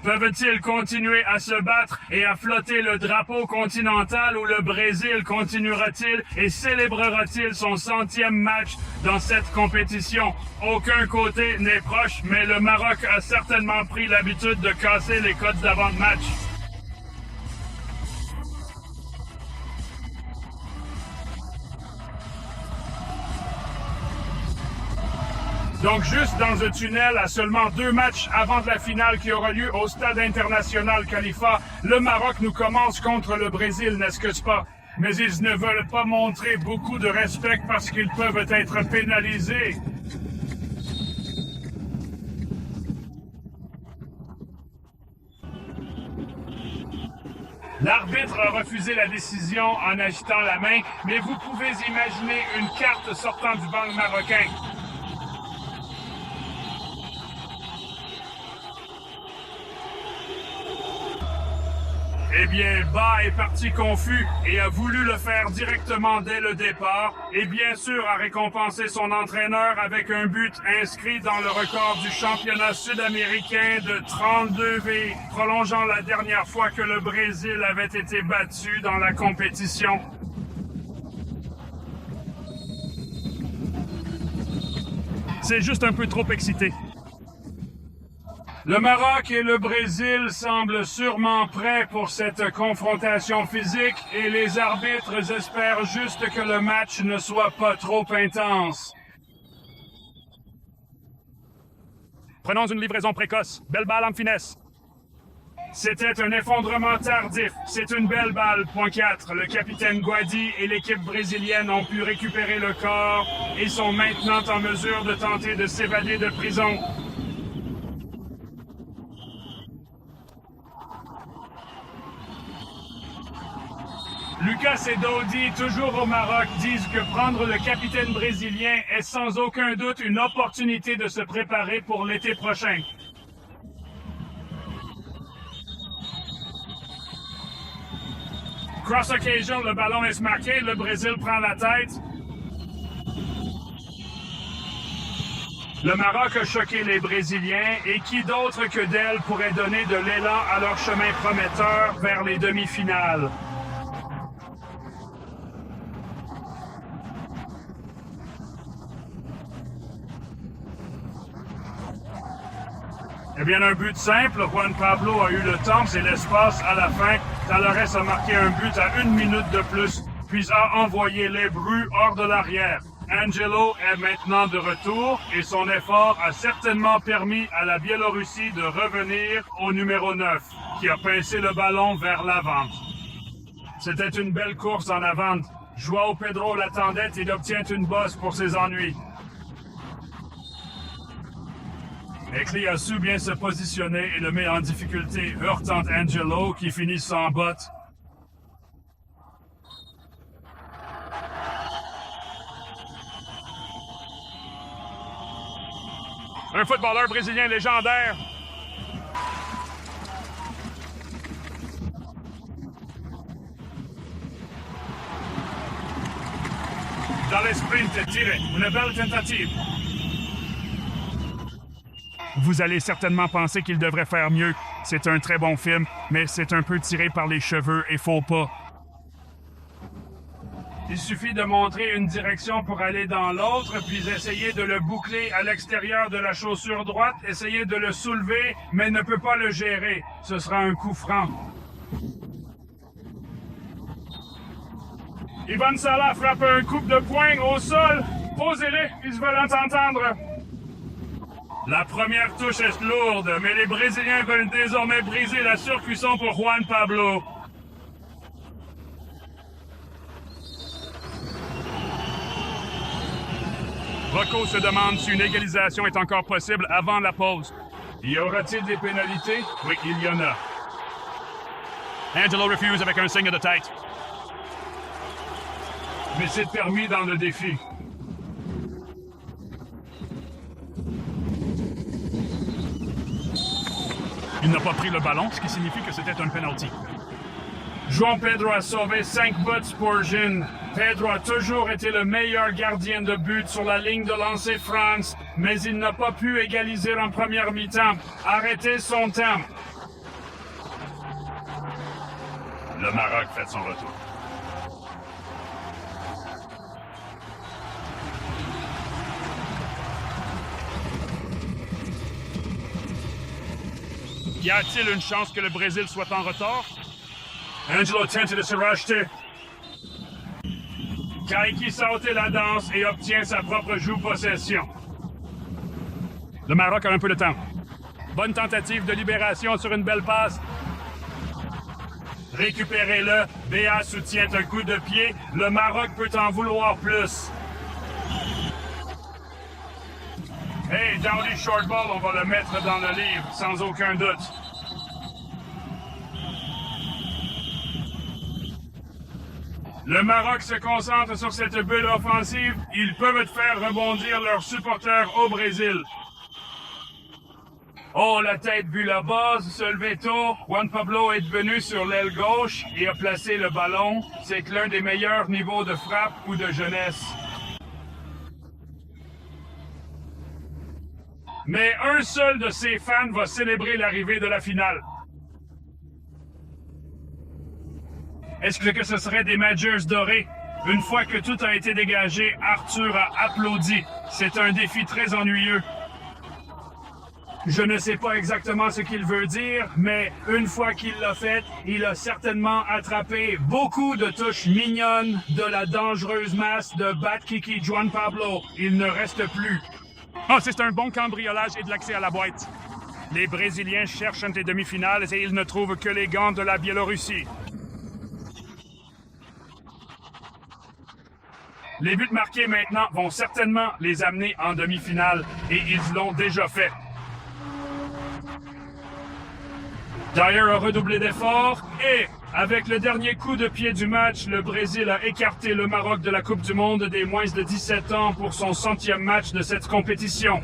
Peuvent-ils continuer à se battre et à flotter le drapeau continental ou le Brésil continuera-t-il et célébrera-t-il son 100e match dans cette compétition? Aucun côté n'est proche, mais le Maroc a certainement pris l'habitude de casser les codes d'avant-match. Donc, juste dans un tunnel, à seulement 2 matchs avant de la finale qui aura lieu au Stade international Khalifa, le Maroc nous commence contre le Brésil, n'est-ce pas? Mais ils ne veulent pas montrer beaucoup de respect parce qu'ils peuvent être pénalisés. L'arbitre a refusé la décision en agitant la main, mais vous pouvez imaginer une carte sortant du banc marocain. Eh bien, Ba est parti confus et a voulu le faire directement dès le départ et bien sûr a récompensé son entraîneur avec un but inscrit dans le record du championnat sud-américain de 32 V, prolongeant la dernière fois que le Brésil avait été battu dans la compétition. C'est juste un peu trop excité. Le Maroc et le Brésil semblent sûrement prêts pour cette confrontation physique et les arbitres espèrent juste que le match ne soit pas trop intense. Prenons une livraison précoce. Belle balle en finesse. C'était un effondrement tardif. C'est une belle balle. Point 4. Le capitaine Guadi et l'équipe brésilienne ont pu récupérer le corps et sont maintenant en mesure de tenter de s'évader de prison. Lucas et Dodi, toujours au Maroc, disent que prendre le capitaine brésilien est sans aucun doute une opportunité de se préparer pour l'été prochain. Cross occasion, le ballon est marqué, le Brésil prend la tête. Le Maroc a choqué les Brésiliens et qui d'autre que d'elle pourrait donner de l'élan à leur chemin prometteur vers les demi-finales. Eh bien, un but simple. Juan Pablo a eu le temps et l'espace à la fin. Talleres a marqué un but à 1 minute de plus, puis a envoyé les Brus hors de l'arrière. Angelo est maintenant de retour et son effort a certainement permis à la Biélorussie de revenir au numéro 9, qui a pincé le ballon vers l'avant. C'était une belle course en avant. Joao Pedro l'attendait et il obtient une bosse pour ses ennuis. Ekli a su bien se positionner et le met en difficulté, heurtant Angelo qui finit sans botte. Un footballeur brésilien légendaire. Dans les sprints, tiré. Une belle tentative. Vous allez certainement penser qu'il devrait faire mieux. C'est un très bon film, mais c'est un peu tiré par les cheveux et faut pas. Il suffit de montrer une direction pour aller dans l'autre, puis essayer de le boucler à l'extérieur de la chaussure droite, essayer de le soulever, mais ne peut pas le gérer. Ce sera un coup franc. Ivan Salah frappe un coup de poing au sol. Posez-les, ils veulent entendre. La première touche est lourde, mais les Brésiliens veulent désormais briser la surcuisson pour Juan Pablo. Rocco se demande si une égalisation est encore possible avant la pause. Y aura-t-il des pénalités? Oui, il y en a. Angelo refuse avec un signe de tête. Mais c'est permis dans le défi. Il n'a pas pris le ballon, ce qui signifie que c'était un penalty. João Pedro a sauvé 5 buts pour Gin. Pedro a toujours été le meilleur gardien de but sur la ligne de lancer France, mais il n'a pas pu égaliser en première mi-temps. Arrêtez son temps. Le Maroc fait son retour. Y a-t-il une chance que le Brésil soit en retard? Angelo tente de se racheter. Kaiki saute la danse et obtient sa propre joue-possession. Le Maroc a un peu de temps. Bonne tentative de libération sur une belle passe. Récupérez-le. BA soutient un coup de pied. Le Maroc peut en vouloir plus. Hey, Dowdy Shortball, on va le mettre dans le livre, sans aucun doute. Le Maroc se concentre sur cette bulle offensive. Ils peuvent faire rebondir leurs supporters au Brésil. Oh, la tête vue là-bas, se lever tôt. Juan Pablo est venu sur l'aile gauche et a placé le ballon. C'est l'un des meilleurs niveaux de frappe ou de jeunesse. Mais un seul de ses fans va célébrer l'arrivée de la finale. Est-ce que ce serait des Majors dorés? Une fois que tout a été dégagé, Arthur a applaudi. C'est un défi très ennuyeux. Je ne sais pas exactement ce qu'il veut dire, mais une fois qu'il l'a fait, il a certainement attrapé beaucoup de touches mignonnes de la dangereuse masse de Batkiki Juan Pablo. Il ne reste plus. Oh, c'est un bon cambriolage et de l'accès à la boîte. Les Brésiliens cherchent des demi-finales et ils ne trouvent que les gants de la Biélorussie. Les buts marqués maintenant vont certainement les amener en demi-finale, et ils l'ont déjà fait. Dyer a redoublé d'efforts et, avec le dernier coup de pied du match, le Brésil a écarté le Maroc de la Coupe du Monde des moins de 17 ans pour son 100e match de cette compétition.